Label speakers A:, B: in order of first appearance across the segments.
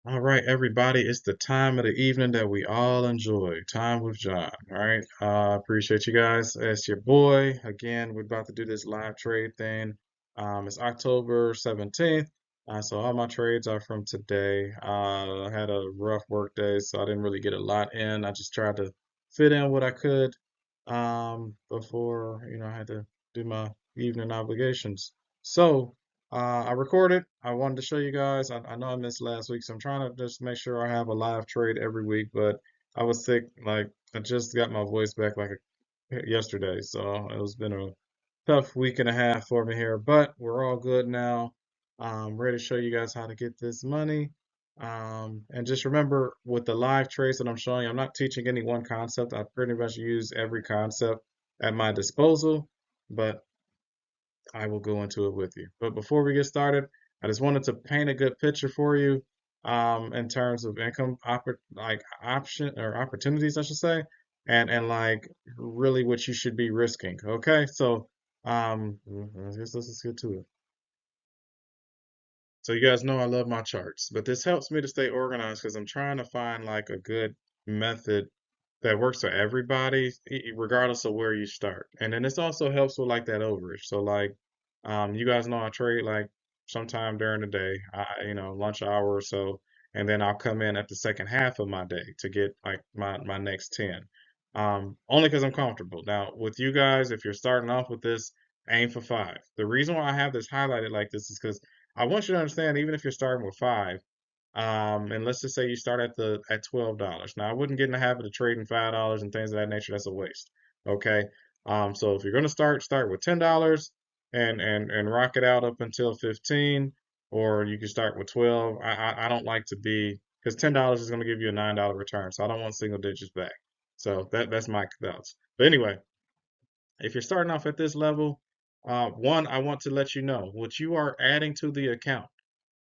A: All right, everybody, it's the time of the evening that we all enjoy, time with John. All right, appreciate you guys. It's your boy again. We're about to do this live trade thing. It's October 17th, so all my trades are from today. I had a rough work day, so I didn't really get a lot in. I just tried to fit in what I could before I had to do my evening obligations. So. I recorded. I wanted to show you guys. I know I missed last week, so I'm trying to just make sure I have a live trade every week. But I was sick. Like I just got my voice back yesterday, so it's been a tough week and a half for me here. But we're all good now. I'm ready to show you guys how to get this money. And just remember with the live trades that I'm showing you, I'm not teaching any one concept. I pretty much use every concept at my disposal. But I will go into it with you. But before we get started, I just wanted to paint a good picture for you in terms of option or opportunities, I should say, and like really what you should be risking. Okay, so let's get to it. So you guys know I love my charts, but this helps me to stay organized because I'm trying to find like a good method that works for everybody, regardless of where you start. And then this also helps with like that overage. So like, you guys know I trade like sometime during the day, lunch hour or so, and then I'll come in at the second half of my day to get like my next 10. Only because I'm comfortable. Now with you guys, if you're starting off with this, aim for five. The reason why I have this highlighted like this is because I want you to understand, even if you're starting with five, and let's just say you start at $12. Now I wouldn't get in the habit of trading $5 and things of that nature. That's a waste. Okay. So if you're gonna start with $10 and rock it out up until 15, or you can start with 12. I don't like to be because $10 is gonna give you a $9 return. So I don't want single digits back. So that's my thoughts. But anyway, if you're starting off at this level, one, I want to let you know what you are adding to the account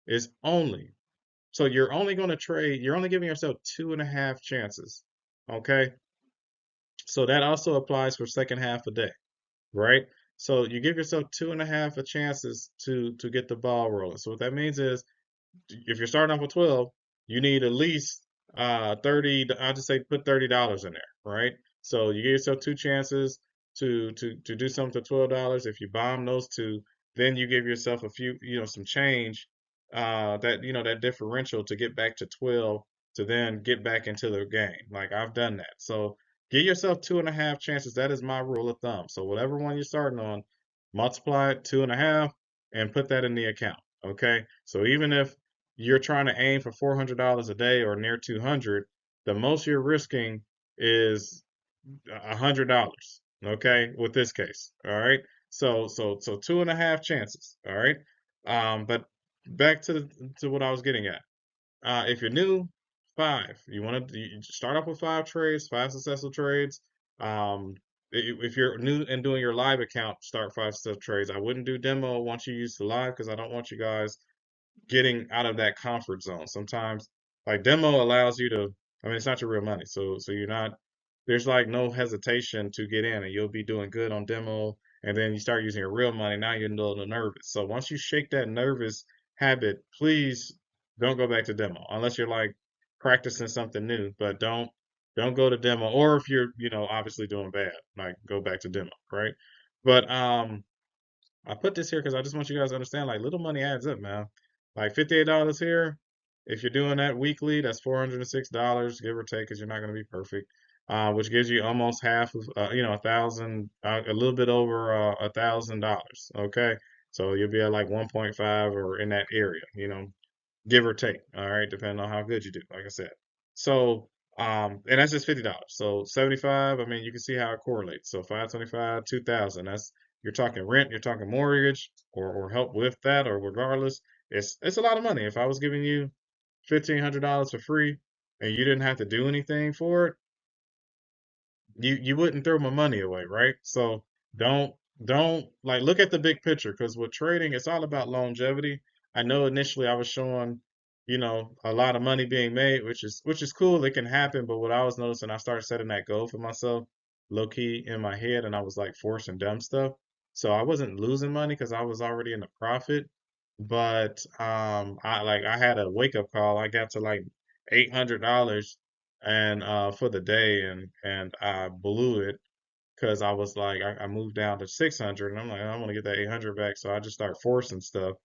A: is only so you're only going to trade, you're only giving yourself two and a half chances. Okay. So that also applies for second half a day, right? So you give yourself two and a half a chances to get the ball rolling. So what that means is if you're starting off with 12, you need at least 30, I'll just say put $30 in there, right? So you give yourself two chances to do something to $12. If you bomb those two, then you give yourself a few, some change, that differential to get back to 12 to then get back into the game. Like I've done that. So give yourself two and a half chances. That is my rule of thumb. So whatever one you're starting on, multiply it two and a half and put that in the account. Okay. So even if you're trying to aim for $400 a day or near 200, the most you're risking is $100. Okay, with this case, all right. So two and a half chances. All right. But back to what I was getting at. If you're new, five. You want to start off with five trades, five successful trades. Um, if you're new and doing your live account, start five successful trades. I wouldn't do demo once you use the live because I don't want you guys getting out of that comfort zone. Sometimes like demo allows you to, I mean, it's not your real money. So you're not, there's like no hesitation to get in and you'll be doing good on demo. And then you start using your real money. Now you're a little nervous. So once you shake that nervous habit, please don't go back to demo unless you're like practicing something new, but don't go to demo. Or if you're, obviously doing bad, like go back to demo, right? But I put this here because I just want you guys to understand like little money adds up, man. Like $58 here, if you're doing that weekly, that's $406, give or take, because you're not going to be perfect. Which gives you almost half of, a thousand, a little bit over $1,000. Okay, so you'll be at like 1.5 or in that area, give or take. All right, depending on how good you do. Like I said, so and that's just $50. So 75. I mean, you can see how it correlates. So 525, 2,000. That's you're talking rent, you're talking mortgage, or help with that, or regardless, it's a lot of money. If I was giving you $1,500 for free and you didn't have to do anything for it, you wouldn't throw my money away, right? So don't don't like look at the big picture because with trading, it's all about longevity. I know initially I was showing, a lot of money being made, which is cool. It can happen, but what I was noticing, I started setting that goal for myself, low key in my head, and I was like forcing dumb stuff. So I wasn't losing money because I was already in the profit. but I had a wake up call. I got to like $800 and for the day, and I blew it because I was like I moved down to 600, and I'm like I want to get that 800 back, so I just started forcing stuff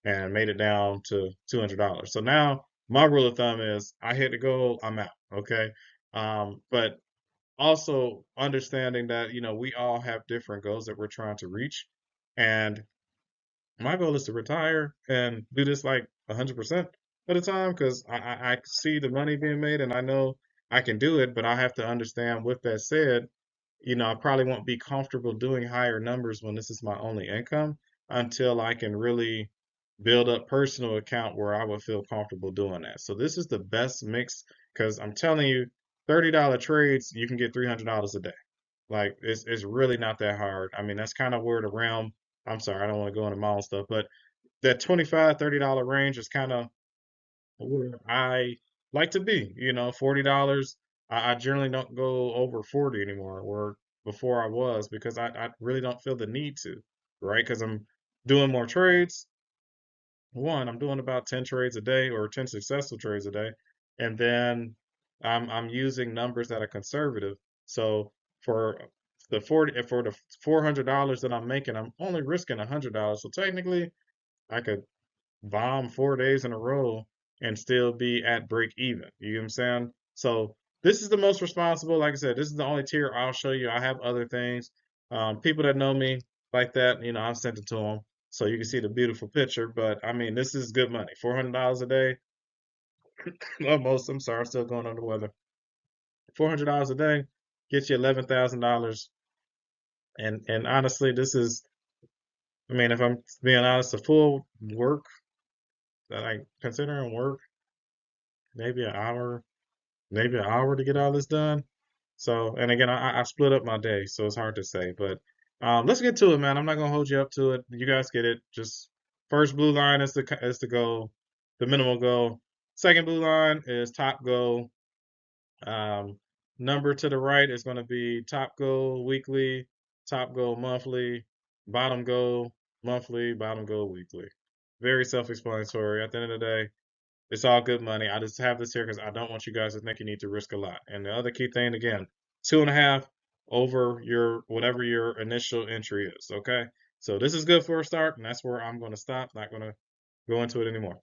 A: and made it down to $200. So now my rule of thumb is I hit the goal, I'm out. Okay. But also understanding that we all have different goals that we're trying to reach, and my goal is to retire and do this like 100% of the time because I see the money being made and I know I can do it, but I have to understand with that said, I probably won't be comfortable doing higher numbers when this is my only income until I can really build up personal account where I would feel comfortable doing that. So this is the best mix because I'm telling you, $30 trades, you can get $300 a day. Like it's really not that hard. I mean, that's kind of where the realm. I'm sorry, I don't want to go into my own stuff, but that 25, $30 range is kind of where I like to be. $40. I generally don't go over 40 anymore, where before I was, because I really don't feel the need to, right? Because I'm doing more trades. One, I'm doing about 10 trades a day or 10 successful trades a day. And then I'm using numbers that are conservative. So for the $400 that I'm making, I'm only risking $100. So technically I could bomb 4 days in a row and still be at break even. You know what I'm saying? So this is the most responsible. Like I said, this is the only tier I'll show you. I have other things. People that know me like that, I've sent it to them so you can see the beautiful picture. But I mean, this is good money. $400 a day, almost. I'm sorry, I'm still going on the weather. $400 a day gets you $11,000. And honestly, this is, I mean, if I'm being honest, a full work that I considering work, maybe an hour, to get all this done. So, and again, I split up my day, so it's hard to say. But let's get to it, man. I'm not gonna hold you up to it. You guys get it. Just first blue line is the goal, the minimal goal. Second blue line is top goal. Um, Number to the right is going to be top goal weekly, top goal monthly, bottom goal monthly, bottom goal weekly. Very self-explanatory. At the end of the day, it's all good money. I just have this here because I don't want you guys to think you need to risk a lot. And the other key thing, again, 2.5 over your whatever your initial entry is. Okay. So this is good for a start, and that's where I'm going to stop. Not going to go into it anymore.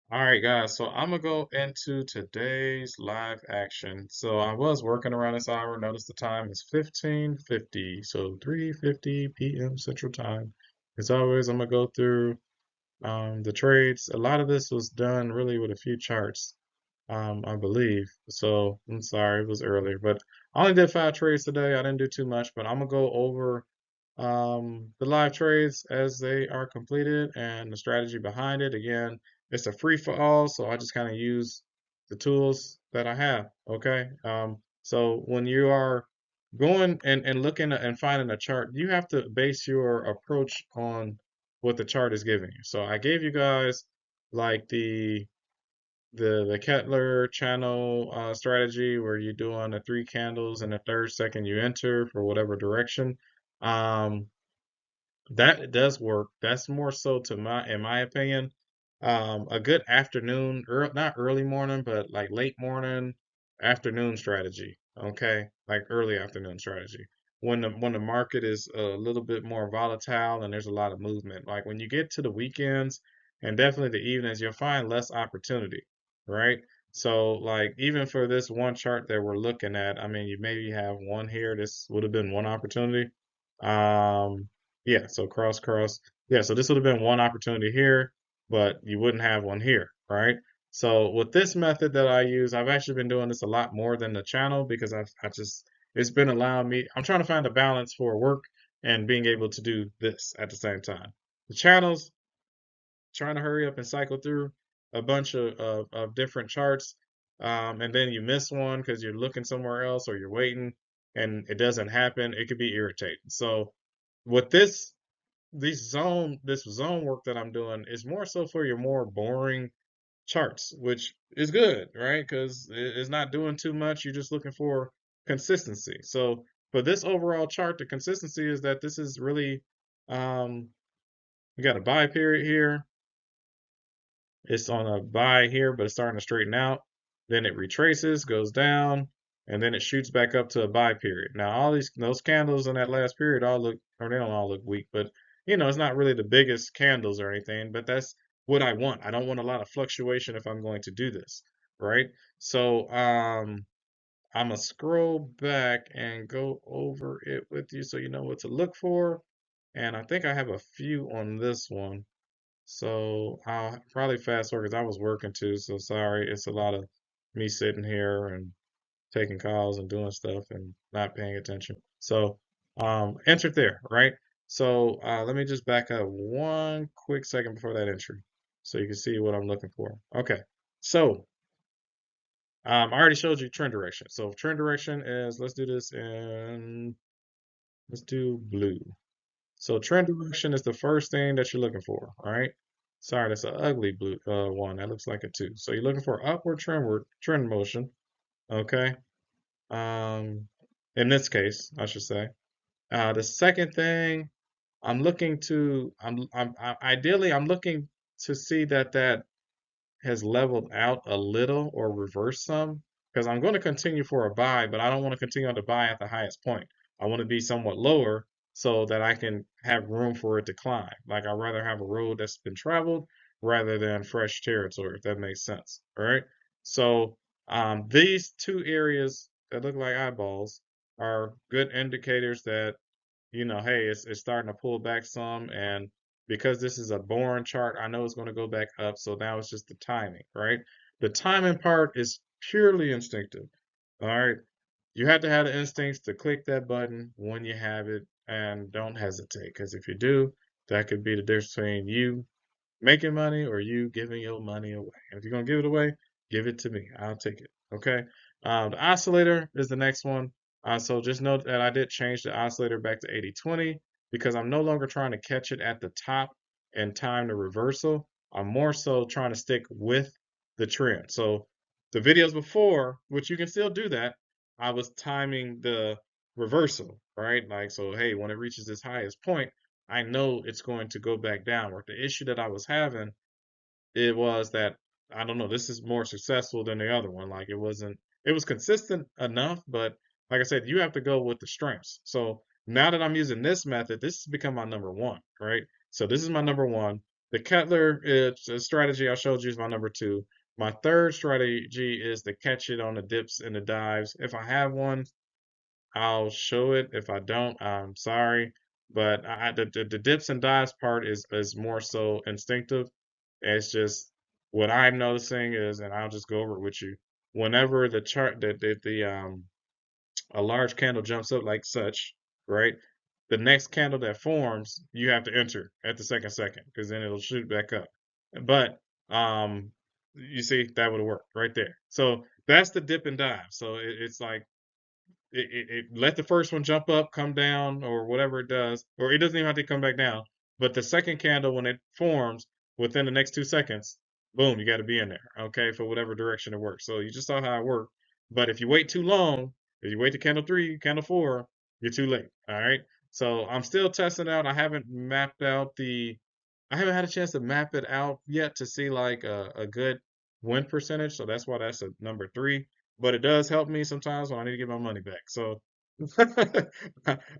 A: All right, guys. So I'm gonna go into today's live action. So I was working around this hour. Notice the time is 15:50, so 3:50 p.m. Central Time. As always, I'm gonna go through the trades. A lot of this was done really with a few charts, I believe. So I'm sorry, it was earlier, but I only did 5 trades today. I didn't do too much, but I'm gonna go over the live trades as they are completed and the strategy behind it. Again, it's a free for all, so I just kind of use the tools that I have. Okay. So when you are going and looking and finding a chart, you have to base your approach on what the chart is giving you. So I gave you guys like the Kettler channel strategy where you're doing the 3 candles and the third second you enter for whatever direction. Um, that does work. That's more so in my opinion, a good afternoon, not early morning, but like late morning, afternoon strategy. Okay, like early afternoon strategy. When the market is a little bit more volatile and there's a lot of movement. Like when you get to the weekends and definitely the evenings, you'll find less opportunity, right? So like even for this one chart that we're looking at, I mean, you maybe have one here. This would have been one opportunity. Um, yeah, so cross, cross. Yeah, so this would have been one opportunity here, but you wouldn't have one here, right? So with this method that I use, I've actually been doing this a lot more than the channel because it's been allowing me, I'm trying to find a balance for work and being able to do this at the same time. The channels, trying to hurry up and cycle through a bunch of different charts, and then you miss one because you're looking somewhere else or you're waiting and it doesn't happen, it could be irritating. So with this zone work that I'm doing is more so for your more boring charts, which is good, right? Because it's not doing too much. You're just looking for consistency. So, for this overall chart, the consistency is that this is really, we got a buy period here. It's on a buy here, but it's starting to straighten out. Then it retraces, goes down, and then it shoots back up to a buy period. Now, all those candles in that last period all look, or they don't all look weak, but it's not really the biggest candles or anything, but that's what I want. I don't want a lot of fluctuation if I'm going to do this, right? So, I'm gonna scroll back and go over it with you so you know what to look for. And I think I have a few on this one. So I'll probably fast forward because I was working too. So sorry, it's a lot of me sitting here and taking calls and doing stuff and not paying attention. So enter there, right? So let me just back up one quick second before that entry so you can see what I'm looking for. Okay, so I already showed you trend direction. So trend direction is, let's do this in, let's do blue. So trend direction is the first thing that you're looking for, all right? Sorry, that's an ugly blue one. That looks like a two. So you're looking for upward trend motion, okay? Um, in this case, I should say. The second thing ideally I'm looking to see that has leveled out a little or reversed some because I'm going to continue for a buy, but I don't want to continue on the buy at the highest point. I want to be somewhat lower so that I can have room for it to climb. Like I'd rather have a road that's been traveled rather than fresh territory, if that makes sense. All right. So these two areas that look like eyeballs are good indicators that hey, it's starting to pull back some, and because this is a boring chart, I know it's going to go back up. So now it's just the timing, right? The timing part is purely instinctive. All right. You have to have the instincts to click that button when you have it, and don't hesitate, because if you do, that could be the difference between you making money or you giving your money away. And if you're gonna give it away, give it to me. I'll take it. Okay. The oscillator is the next one. So just note that I did change the oscillator back to 80/20 because I'm no longer trying to catch it at the top and time the reversal. I'm more so trying to stick with the trend. So the videos before, which you can still do that, I was timing the reversal, right? Like, so hey, when it reaches its highest point, I know it's going to go back downward. The issue that I was having, it was that I don't know, this is more successful than the other one. Like it was consistent enough, but like I said, you have to go with the strengths. So now that I'm using this method, this has become my number one, right? So this is my number one. The Kettler strategy I showed you is my number two. My third strategy is to catch it on the dips and the dives. If I have one, I'll show it. If I don't, I'm sorry. But the dips and dives part is more so instinctive. It's just what I'm noticing is, and I'll just go over it with you. Whenever the chart the a large candle jumps up like such, right? The next candle that forms, you have to enter at the second because then it'll shoot back up. But you see that would work right there. So that's the dip and dive. So it's like it let the first one jump up, come down, or whatever it does, or it doesn't even have to come back down. But the second candle, when it forms within the next 2 seconds, boom, you got to be in there, okay, for whatever direction it works. So you just saw how it worked. But if you wait too long, if you wait to candle three, candle four, you're too late. All right. So I'm still testing out. I haven't had a chance to map it out yet to see like a good win percentage. So that's why that's a number three, but it does help me sometimes when I need to get my money back. So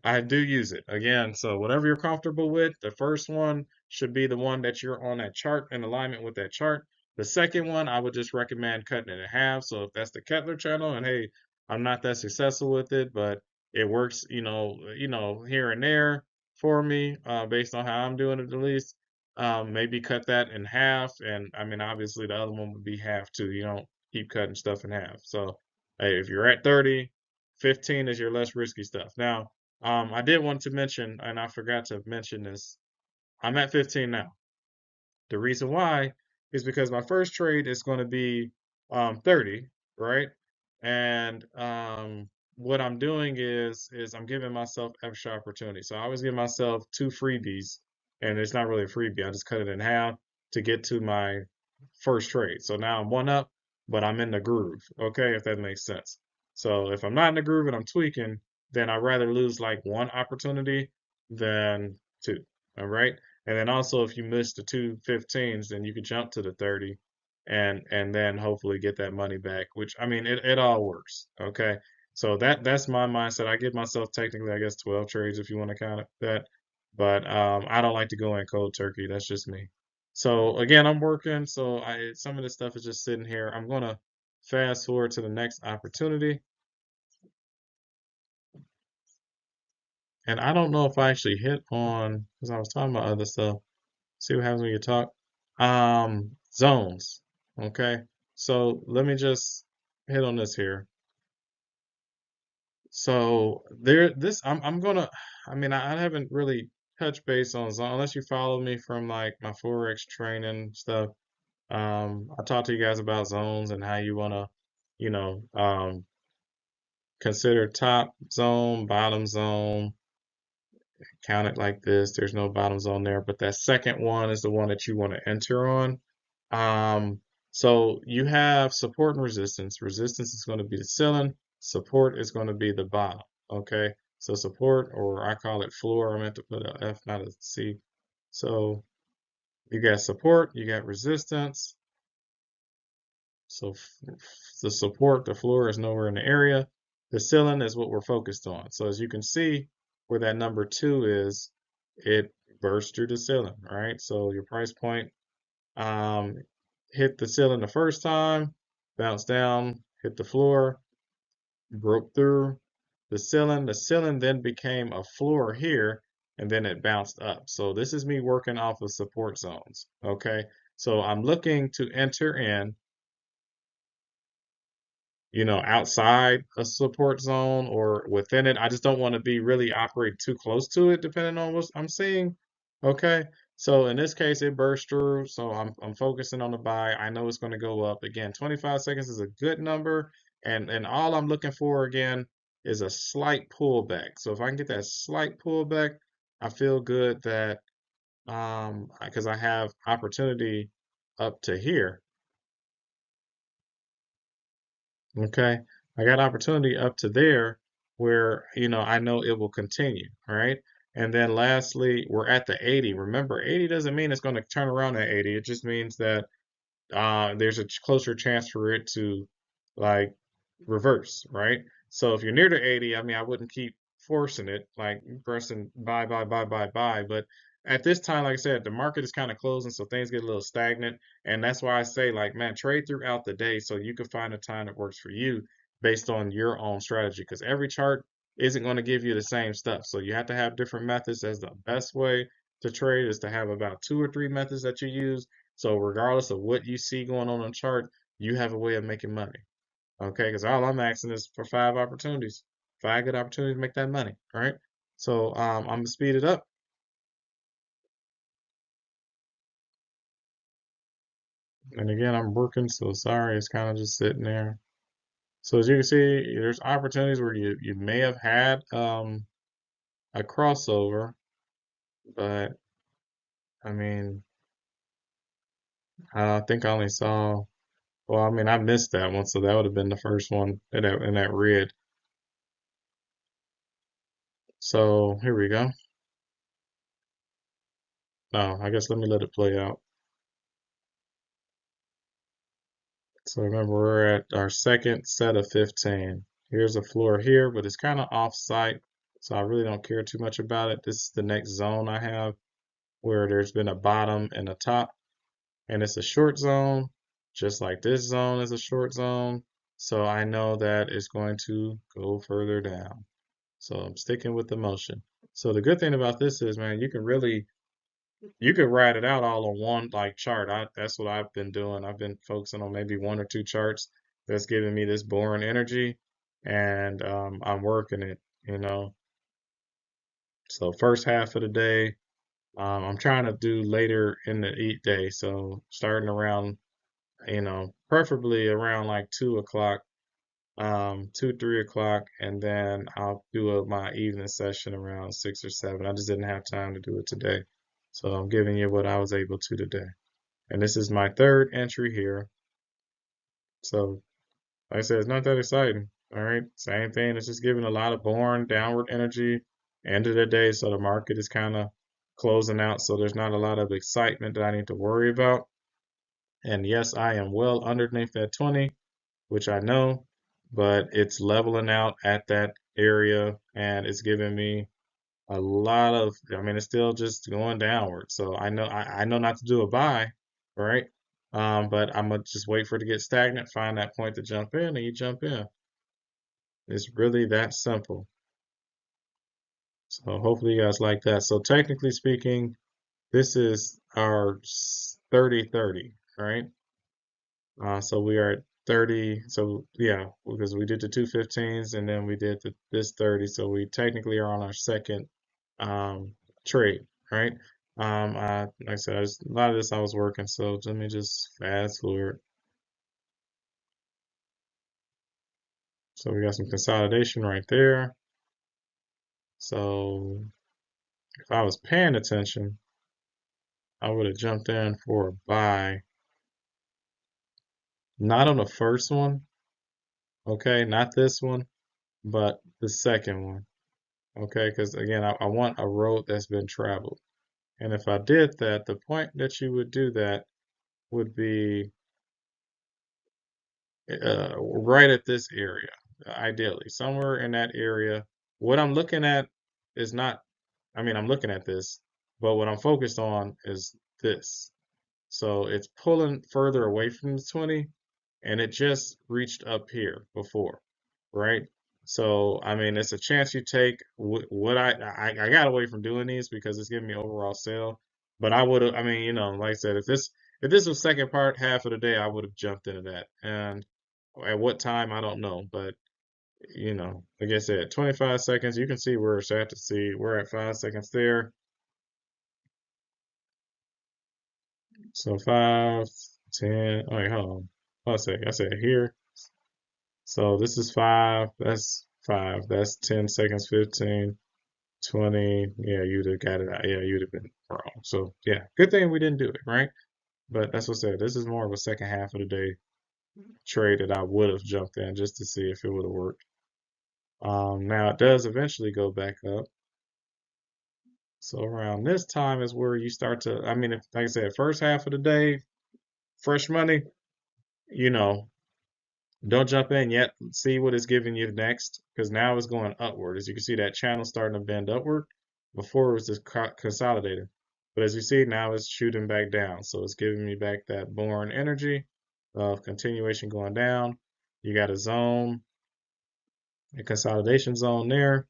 A: I do use it again. So whatever you're comfortable with, the first one should be the one that you're on that chart in alignment with that chart. The second one, I would just recommend cutting it in half. So if that's the Kettler channel, and hey, I'm not that successful with it, but it works, here and there for me, based on how I'm doing it at least. Maybe cut that in half, and I mean, obviously the other one would be half too. You don't keep cutting stuff in half. So, hey, if you're at 30, 15 is your less risky stuff. Now, I did want to mention, and I forgot to mention this. I'm at 15 now. The reason why is because my first trade is going to be 30, right? And what I'm doing is I'm giving myself extra opportunity. So I always give myself two freebies, and it's not really a freebie. I just cut it in half to get to my first trade. So now I'm one up, but I'm in the groove. Okay, if that makes sense. So if I'm not in the groove and I'm tweaking, then I'd rather lose like one opportunity than two. All right. And then also if you miss the two 15s, then you could jump to the 30 and then hopefully get that money back, which I mean it all works. Okay. So that's my mindset. I give myself technically I guess 12 trades if you want to count it that. But I don't like to go in cold turkey. That's just me. So again, I'm working, so I some of this stuff is just sitting here. I'm gonna fast forward to the next opportunity. And I don't know if I actually hit on, because I was talking about other stuff. See what happens when you talk. Zones. Okay. So let me just hit on this here. So I'm gonna, I mean, I haven't really touched base on zone unless you follow me from like my Forex training stuff. I talked to you guys about zones and how you wanna, you know, consider top zone, bottom zone, count it like this. There's no bottom zone there, but that second one is the one that you want to enter on. Um, so you have support and resistance. Resistance is going to be the ceiling. Support is going to be the bottom. Okay. So support, or I call it floor. I meant to put a F, not a C. So you got support, you got resistance. So the support, the floor is nowhere in the area. The ceiling is what we're focused on. So as you can see, where that number 2 is, it burst through the ceiling, right? So your price point um, hit the ceiling the first time, bounced down, hit the floor, broke through the ceiling. The ceiling then became a floor here, and then it bounced up. So this is me working off of support zones, okay? So I'm looking to enter in, outside a support zone or within it. I just don't want to be really operate too close to it, depending on what I'm seeing. Okay. So in this case, it burst through. So I'm focusing on the buy. I know it's going to go up. Again, 25 seconds is a good number. And all I'm looking for again is a slight pullback. So if I can get that slight pullback, I feel good that because I have opportunity up to here. Okay. I got opportunity up to there where, I know it will continue, right? And then lastly, we're at the 80. Remember, 80 doesn't mean it's going to turn around at 80. It just means that there's a closer chance for it to like reverse, right? So if you're near to 80, I mean, I wouldn't keep forcing it, like pressing buy, buy, buy, buy, buy. But at this time, like I said, the market is kind of closing, so things get a little stagnant. And that's why I say, like, man, trade throughout the day so you can find a time that works for you based on your own strategy. Because every chart isn't going to give you the same stuff. So you have to have different methods. As the best way to trade is to have about 2 or 3 methods that you use, so regardless of what you see going on the chart, you have a way of making money. Okay, because all I'm asking is for 5 opportunities, 5 good opportunities to make that money. All right. So I'm gonna speed it up. And again, I'm working, so sorry, it's kind of just sitting there. So as you can see, there's opportunities where you may have had a crossover, but I mean, I think I only saw. Well, I mean, I missed that one, so that would have been the first one in that red. So here we go. Oh, I guess let me let it play out. So remember, we're at our second set of 15. Here's a floor here, but it's kind of off-site, so I really don't care too much about it. This is the next zone I have where there's been a bottom and a top, and it's a short zone, just like this zone is a short zone. So I know that it's going to go further down. So I'm sticking with the motion. So the good thing about this is, man, you could write it out all on one like chart. That's what I've been doing. I've been focusing on maybe 1 or 2 charts that's giving me this boring energy, and I'm working it. So first half of the day, I'm trying to do later in the eat day. So starting around, preferably around like 2 o'clock, 2, 3 o'clock, and then I'll do my evening session around 6 or 7. I just didn't have time to do it today. So I'm giving you what I was able to today. And this is my third entry here. So, like I said, it's not that exciting. All right, same thing. It's just giving a lot of boring downward energy. End of the day, so the market is kind of closing out. So there's not a lot of excitement that I need to worry about. And yes, I am well underneath that 20, which I know, but it's leveling out at that area and it's giving me a lot of, I mean, it's still just going downward. So I know not to do a buy, right? But I'm gonna just wait for it to get stagnant, find that point to jump in, and you jump in. It's really that simple. So hopefully you guys like that. So technically speaking, this is our 30-30, right? So we are at 30. So yeah, because we did the 215s and then we did this 30. So we technically are on our second trade, right? Like I said, a lot of this I was working. So let me just fast forward. So we got some consolidation right there. So if I was paying attention, I would have jumped in for a buy. Not on the first one, okay? Not this one, but the second one, okay? Because again, I want a road that's been traveled. And if I did that, the point that you would do that would be right at this area, ideally, somewhere in that area. What I'm looking at is not, I mean, I'm looking at this, but what I'm focused on is this. So it's pulling further away from the 20, and it just reached up here before, right? So I mean, it's a chance you take. What I got away from doing these because it's giving me overall sale, but I would have. I mean, like I said, if this was second part half of the day, I would have jumped into that. And at what time, I don't know, but like I said, 25 seconds. You can see where it's at to see. We're at 5 seconds there. So 5, 10. Oh, wait, hold on. I said here. So this is 5. That's 5. That's 10 seconds, 15, 20. Yeah, you'd have got it out. Yeah, you'd have been wrong. So yeah, good thing we didn't do it, right? But that's what I said. This is more of a second half of the day trade that I would have jumped in just to see if it would have worked. Now it does eventually go back up. So around this time is where you start to, I mean, if, like I said, first half of the day, fresh money, you know, don't jump in yet. See what it's giving you next, because now it's going upward. As you can see, that channel starting to bend upward. Before it was just consolidated, but as you see now, it's shooting back down. So it's giving me back that boring energy of continuation going down. You got a zone, a consolidation zone there,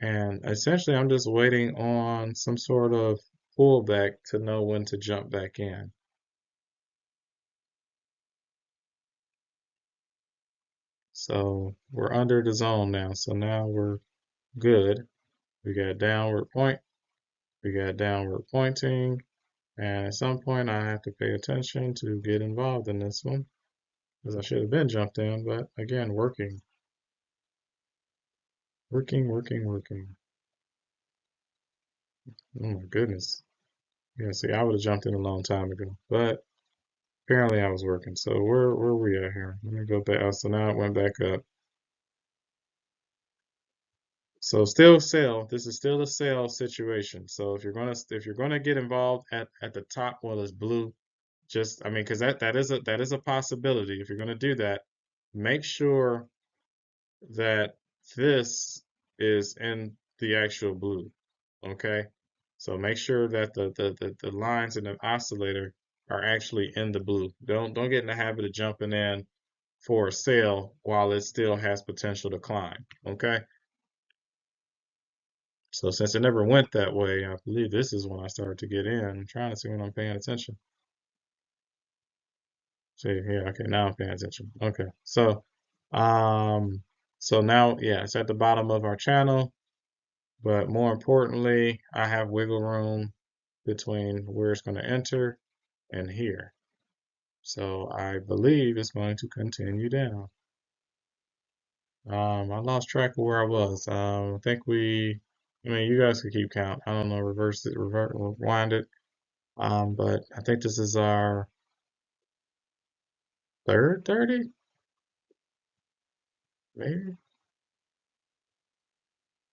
A: and essentially, I'm just waiting on some sort of pullback to know when to jump back in. So we're under the zone now. So now we're good. We got downward point. We got downward pointing. And at some point, I have to pay attention to get involved in this one because I should have been jumped in. But again, working, working, working, working. Oh my goodness. Yeah, see, I would have jumped in a long time ago. But apparently I was working. So where are we at here? Let me go back. Oh, so now it went back up. So still sell. This is still a sell situation. So if you're gonna get involved at the top, well, it's blue. Just I mean, because that is a possibility. If you're gonna do that, make sure that this is in the actual blue. Okay, so make sure that the lines in the oscillator are actually in the blue. Don't get in the habit of jumping in for a sale while it still has potential to climb. Okay. So since it never went that way, I believe this is when I started to get in. I'm trying to see when I'm paying attention. See here, okay, now I'm paying attention. Okay, um, so now, yeah, it's at the bottom of our channel, but more importantly, I have wiggle room between where it's going to enter and here. So I believe it's going to continue down. I lost track of where I was. I think I mean, you guys could keep count. I don't know, reverse it, rewind it. But I think this is our third 30. maybe.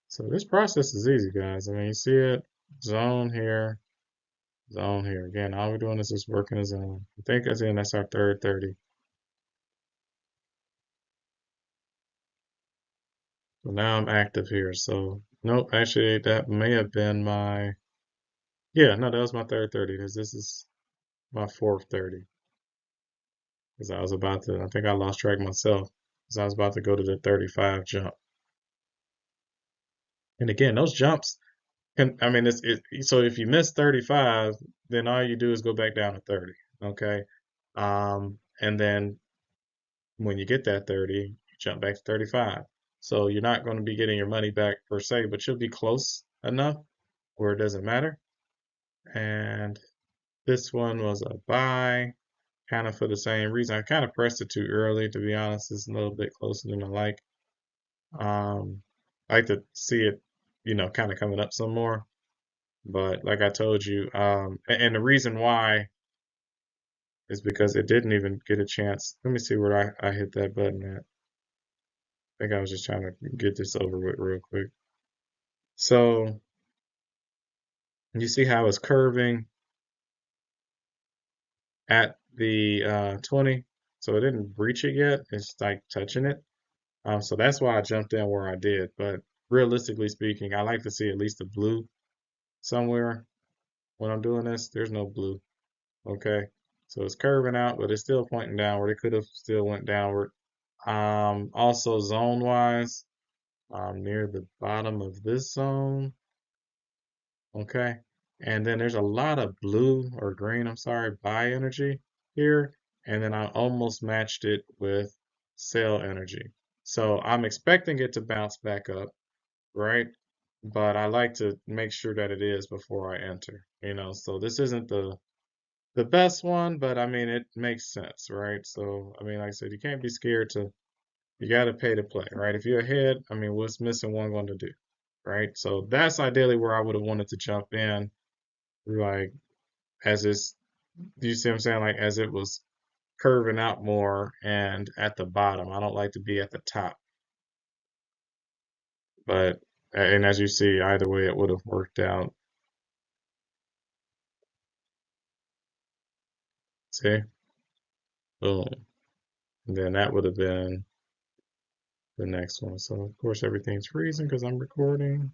A: So this process is easy, guys. I mean, you see it, zone here, zone here. Again, all we're doing is just working a zone. I think that's our third 30. So now I'm active here. So nope, actually that may have been my, yeah, no, that was my third 30 because this is my fourth 30. Because I was about to, I think I lost track myself because I was about to go to the 35 jump. And again, those jumps can, I mean, so if you miss 35, then all you do is go back down to 30. Okay. And then when you get that 30, you jump back to 35. So you're not going to be getting your money back per se, but you'll be close enough where it doesn't matter. And this one was a buy, kind of for the same reason. I kind of pressed it too early, to be honest. It's a little bit closer than I like. I like to see it, kind of coming up some more. But like I told you, and the reason why is because it didn't even get a chance. Let me see where I hit that button at. I think I was just trying to get this over with real quick. So you see how it's curving at the 20. So it didn't breach it yet. It's like touching it. So that's why I jumped in where I did. But realistically speaking, I like to see at least a blue somewhere when I'm doing this. There's no blue. Okay. So it's curving out, but it's still pointing downward. It could have still went downward. Also zone wise, near the bottom of this zone. Okay. And then there's a lot of blue or green, I'm sorry, buy energy here. And then I almost matched it with sell energy. So I'm expecting it to bounce back up, right? But I like to make sure that it is before I enter. So this isn't the best one, but I mean it makes sense, right? So I mean, like I said, you can't be scared to you got to pay to play, right? If you're ahead, I mean, what's missing one going to do, right? So that's ideally where I would have wanted to jump in, like as it's, do you see what I'm saying? Like as it was curving out more and at the bottom. I don't like to be at the top, but and as you see, either way, it would have worked out. See, boom, and then that would have been the next one. So of course everything's freezing because I'm recording.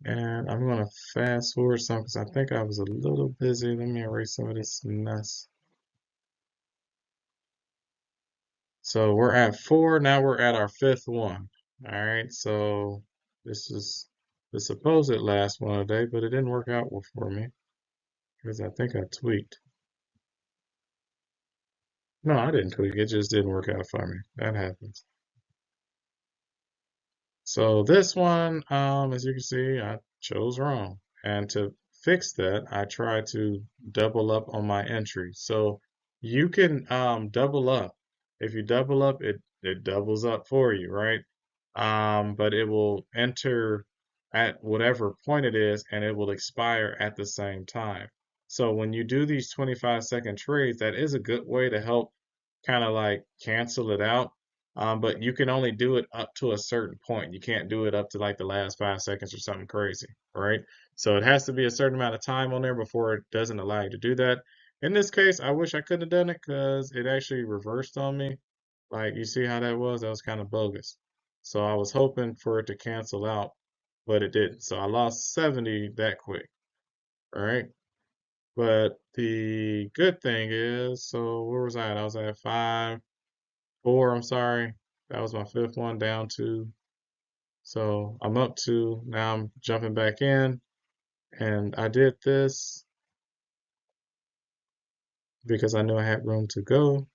A: And I'm gonna fast forward some because I think I was a little busy. Let me erase some of this mess. So we're at 4. Now we're at our fifth one. All right. So this is the supposed last one today, but it didn't work out well for me because I think I tweaked. No, I didn't tweak. It just didn't work out for me. That happens. So this one, as you can see, I chose wrong. And to fix that, I try to double up on my entry. So you can double up. If you double up, it doubles up for you, right? But it will enter at whatever point it is, and it will expire at the same time. So when you do these 25-second trades, that is a good way to help kind of like cancel it out. But you can only do it up to a certain point. You can't do it up to like the last 5 seconds or something crazy, right? So it has to be a certain amount of time on there before it doesn't allow you to do that. In this case, I wish I could have done it because it actually reversed on me. Like you see how that was? That was kind of bogus. So I was hoping for it to cancel out, but it didn't. So I lost 70 that quick, all right? But the good thing is, so where was I at? I was at 4, I'm sorry. That was my fifth one down to. So I'm up to, now I'm jumping back in. And I did this because I knew I had room to go.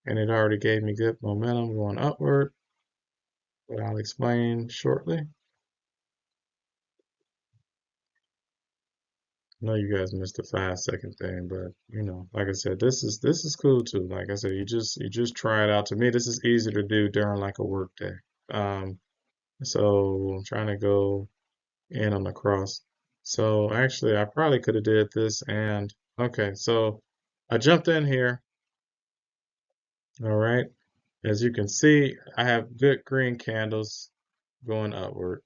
A: And it already gave me good momentum going upward, but I'll explain shortly. I know you guys missed the 5 second thing, but like I said, this is cool too. Like I said, you just try it out. To me, this is easy to do during like a work day. Um, so I'm trying to go in on the cross. So actually, I probably could have did this and okay. So I jumped in here. All right, As you can see, I have good green candles going upward.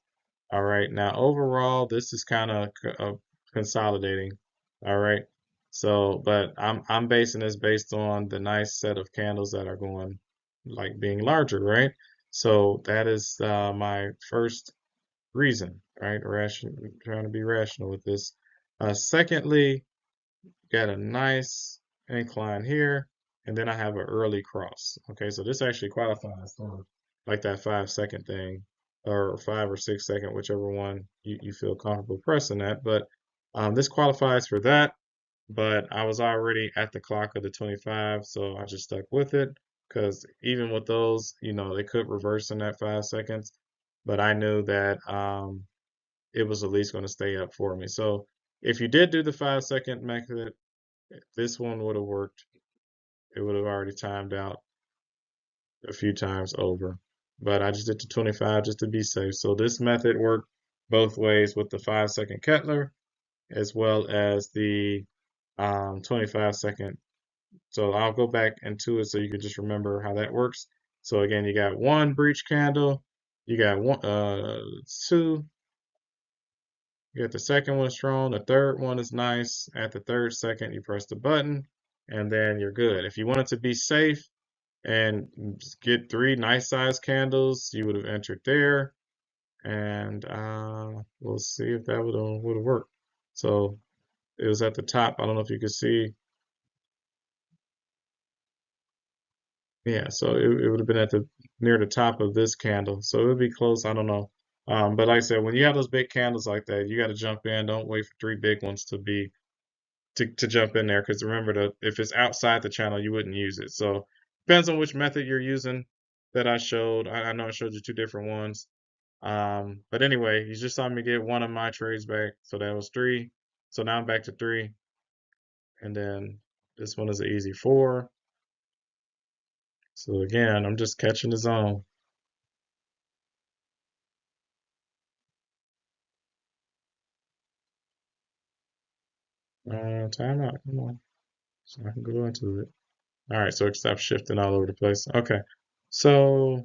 A: All right, now overall, this is kind of consolidating. All right, so but I'm basing this based on the nice set of candles that are going like being larger, right? So that is my first reason, right? Trying to be rational with this. Secondly, got a nice incline here, and then I have an early cross. Okay, so this actually qualifies for like that 5 second thing, or 5 or 6 second, whichever one you feel comfortable pressing at. But this qualifies for that. But I was already at the clock of the 25, so I just stuck with it because even with those, they could reverse in that 5 seconds. But I knew that it was at least going to stay up for me. So if you did do the 5 second method, this one would have worked. It would have already timed out a few times over. But I just did the 25 just to be safe. So this method worked both ways with the 5 second Kettler as well as the 25 second. So I'll go back into it so you can just remember how that works. So again, you got one breach candle, you got two, you got the second one strong, the third one is nice. At the third second, you press the button, and then you're good. If you want it to be safe and get three nice size candles, you would have entered there, and we'll see if that would have worked. So it was at the top. I don't know if you could see. Yeah, so it would have been at the near the top of this candle. So it would be close. I don't know. But like I said, when you have those big candles like that, you got to jump in. Don't wait for three big ones to jump in there. Because remember, if it's outside the channel, you wouldn't use it. So depends on which method you're using that I showed. I know I showed you two different ones. But anyway, you just saw me get one of my trades back. So that was three. So now I'm back to three. And then this one is an easy four. So again, I'm just catching the zone. Time out. Come on. So I can go into it. All right, so it stopped shifting all over the place. Okay. So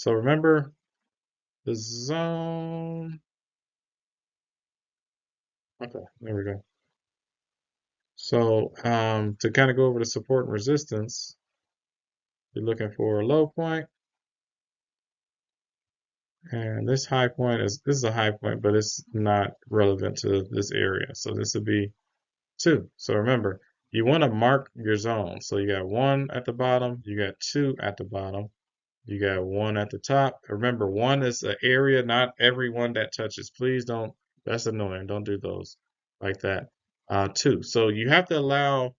A: remember the zone. Okay, there we go. So to kind of go over the support and resistance, you're looking for a low point, and this high point this is a high point, but it's not relevant to this area. So this would be two. So remember, you want to mark your zone. So you got one at the bottom, you got two at the bottom, you got one at the top. Remember, one is an area, not every one that touches. Please don't, that's annoying. Don't do those like that. Two. So you have to allow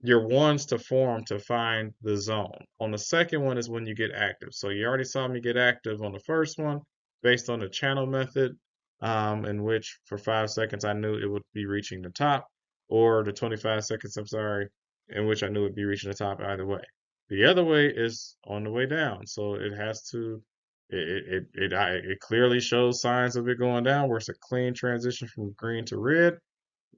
A: your ones to form to find the zone. On the second one is when you get active. So you already saw me get active on the first one based on the channel method, in which for 5 seconds I knew it would be reaching the top, or the 25 seconds, I'm sorry, in which I knew it would be reaching the top either way. The other way is on the way down. So it has to, it clearly shows signs of it going down where it's a clean transition from green to red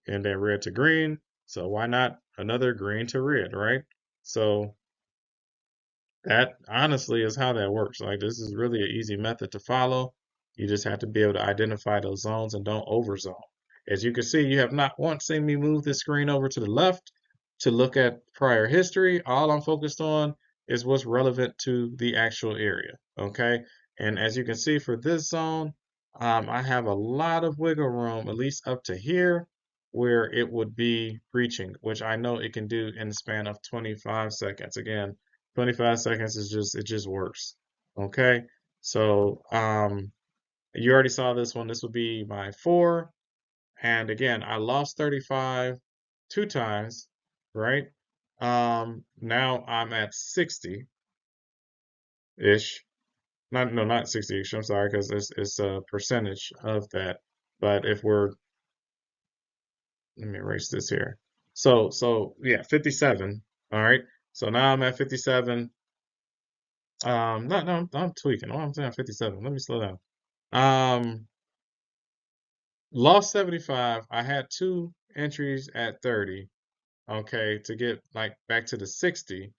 A: and then red to green. So why not another green to red, right? So that honestly is how that works. Like this is really an easy method to follow. You just have to be able to identify those zones and don't overzone. As you can see, you have not once seen me move this screen over to the left to look at prior history. All I'm focused on is what's relevant to the actual area. Okay. And as you can see for this zone, I have a lot of wiggle room, at least up to here, where it would be breaching, which I know it can do in the span of 25 seconds. Again, 25 seconds is it just works. Okay. So, you already saw this one. This would be my four. And again, I lost 35 two times, right? Now I'm at 60-ish. Not, no, not 60-ish. I'm sorry, because it's a percentage of that. But if we're, let me erase this here. So yeah, 57. All right. So now I'm at 57. No, no, I'm tweaking. Oh, I'm saying 57. Let me slow down. Lost 75. I had two entries at 30. okay, to get like back to the 60.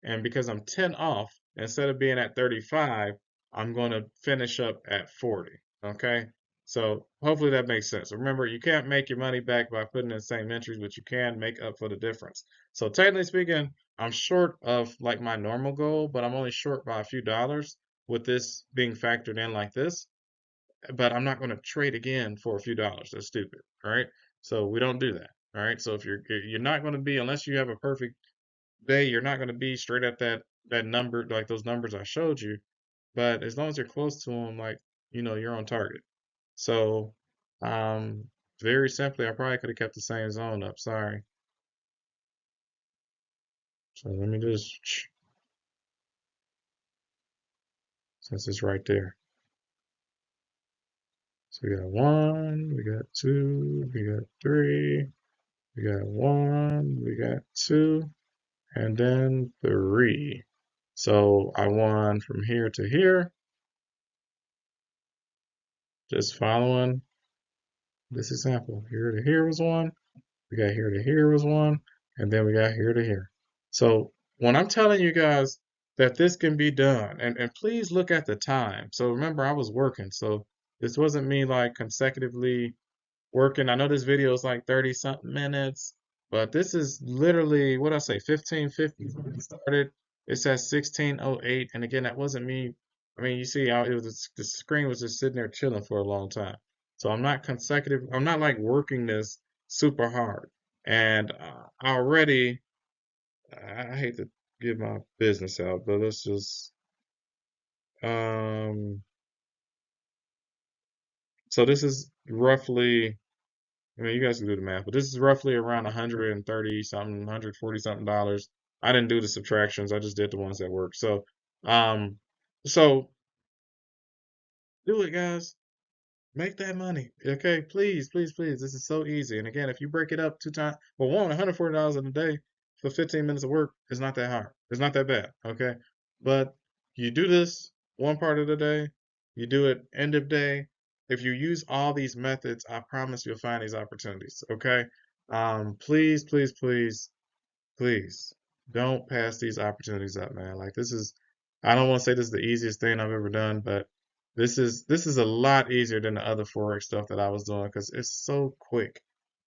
A: And because I'm 10 off, instead of being at 35, I'm going to finish up at 40. Okay. So hopefully that makes sense. Remember, you can't make your money back by putting in the same entries, but you can make up for the difference. So technically speaking, I'm short of like my normal goal, but I'm only short by a few dollars with this being factored in like this. But I'm not going to trade again for a few dollars. That's stupid. All right. So we don't do that. All right. So if you're not going to be, unless you have a perfect day, you're not going to be straight at that number, like those numbers I showed you. But as long as you're close to them, like you're on target. So, um, very simply, I probably could have kept the same zone up. Sorry. So let me just, since it's right there. So we got one, we got two, we got three, we got one, we got two, and then three. So I won from here to here, just following this example. Here to here was one, we got here to here was one, and then we got here to here. So when I'm telling you guys that this can be done, and please look at the time. So remember, I was working, so this wasn't me like consecutively working. I know this video is like 30 something minutes, but this is literally what I say, 15:50 when it started. It says 16:08, and again, that wasn't me. I mean, you see, it was the screen was just sitting there chilling for a long time. So I'm not consecutive. I'm not like working this super hard, and already I hate to give my business out, but let's just um. So this is roughly. I mean, you guys can do the math, but this is roughly around 130 something, 140 something dollars. I didn't do the subtractions. I just did the ones that worked. Um, so do it, guys. Make that money. Okay, please, please, please. This is so easy. And again, if you break it up two times, well, $140 in a day for 15 minutes of work is not that hard. It's not that bad. Okay. But you do this one part of the day, you do it end of day. If you use all these methods, I promise you'll find these opportunities. Okay. Please, please, please, please don't pass these opportunities up, man. Like this is, I don't want to say this is the easiest thing I've ever done, but this is a lot easier than the other Forex stuff that I was doing because it's so quick,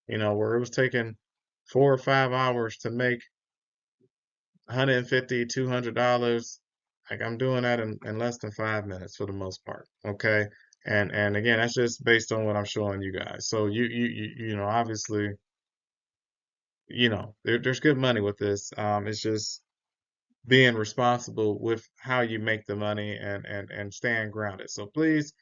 A: where it was taking 4 or 5 hours to make 150, $200. Like I'm doing that in less than 5 minutes for the most part. Okay. And again, that's just based on what I'm showing you guys. So obviously, there's good money with this. It's just being responsible with how you make the money and staying grounded. So please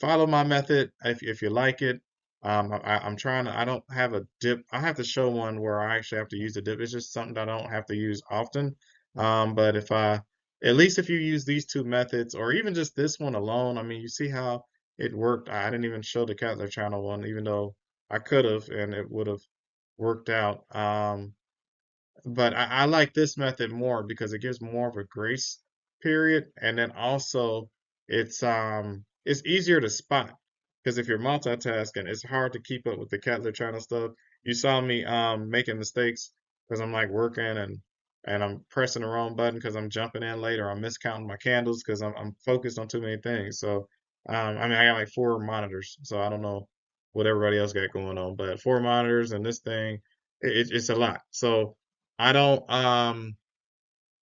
A: follow my method if you like it. I'm trying to, I don't have a dip. I have to show one where I actually have to use a dip. It's just something that I don't have to use often. But at least if you use these two methods or even just this one alone, I mean, you see how it worked. I didn't even show the Cutler channel one, even though I could have and it would have worked out. But I like this method more because it gives more of a grace period, and then also it's easier to spot because if you're multitasking, it's hard to keep up with the Cutler channel stuff. You saw me making mistakes because I'm like working and I'm pressing the wrong button because I'm jumping in late or I'm miscounting my candles because I'm focused on too many things. So I mean I got like 4 monitors, so I don't know what everybody else got going on, but 4 monitors and this thing, it's a lot. So I don't, I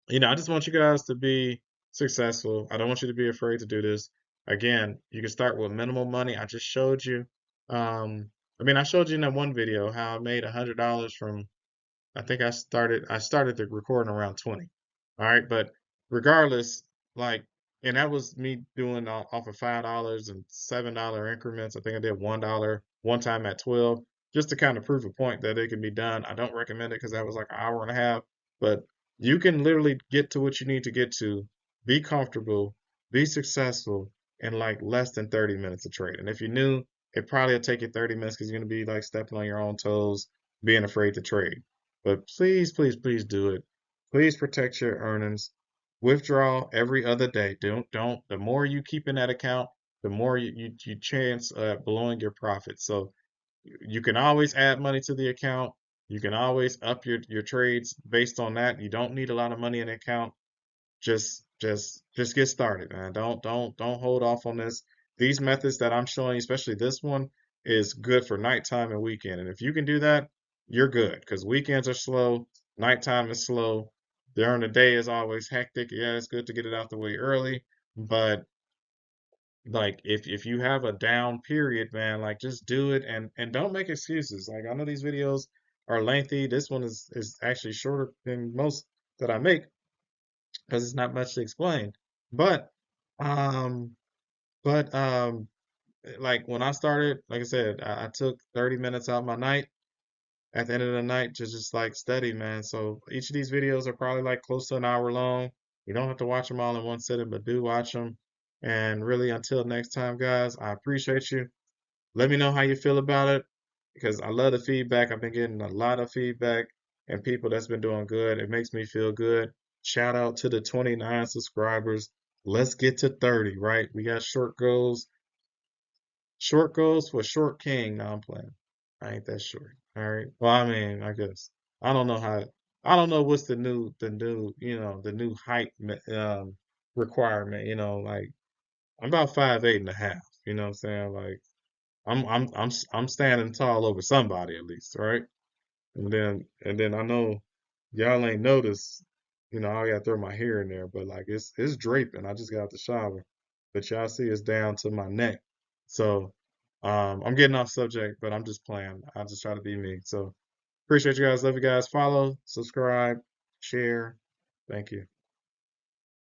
A: just want you guys to be successful. I don't want you to be afraid to do this. Again, you can start with minimal money. I just showed you. I mean, I showed you in that one video how I made $100 from, I think I started the recording around 20. All right. But regardless, like, and that was me doing off of $5 and $7 increments. I think I did $1 one time at 12, just to kind of prove a point that it can be done. I don't recommend it because that was like an hour and a half, but you can literally get to what you need to get to, be comfortable, be successful in like less than 30 minutes of trading. If you knew, it probably would take you 30 minutes because you're going to be like stepping on your own toes, being afraid to trade. But please, please, please do it. Please protect your earnings. Withdraw every other day. Don't. The more you keep in that account, the more you chance blowing your profit. So you can always add money to the account. You can always up your trades based on that. You don't need a lot of money in the account. Just get started, man. Don't hold off on this. These methods that I'm showing you, especially this one, is good for nighttime and weekend. And if you can do that, you're good because weekends are slow, nighttime is slow. During the day is always hectic. Yeah, it's good to get it out the way early, but like if you have a down period, man, like just do it and don't make excuses. Like I know these videos are lengthy. This one is actually shorter than most that I make because it's not much to explain. But um but like when I started, like I said, I took 30 minutes out of my night at the end of the night to just like study, man. So each of these videos are probably like close to an hour long. You don't have to watch them all in one sitting, but do watch them. And really, until next time, guys, I appreciate you. Let me know how you feel about it because I love the feedback. I've been getting a lot of feedback and people that's been doing good. It makes me feel good. Shout out to the 29 subscribers. Let's get to 30, right? We got short goals. Short goals for short king. No, I'm playing. I ain't that short. All right. Well, I mean, I guess I don't know how. I don't know what's the new height requirement. Like I'm about 5'8.5". You know what I'm saying? Like I'm standing tall over somebody at least, right? And then I know y'all ain't noticed, I gotta throw my hair in there, but like it's draping. I just got out the shower. But y'all see it's down to my neck. So I'm getting off subject, but I'm just playing. I just try to be me. So appreciate you guys, love you guys. Follow, subscribe, share. Thank you.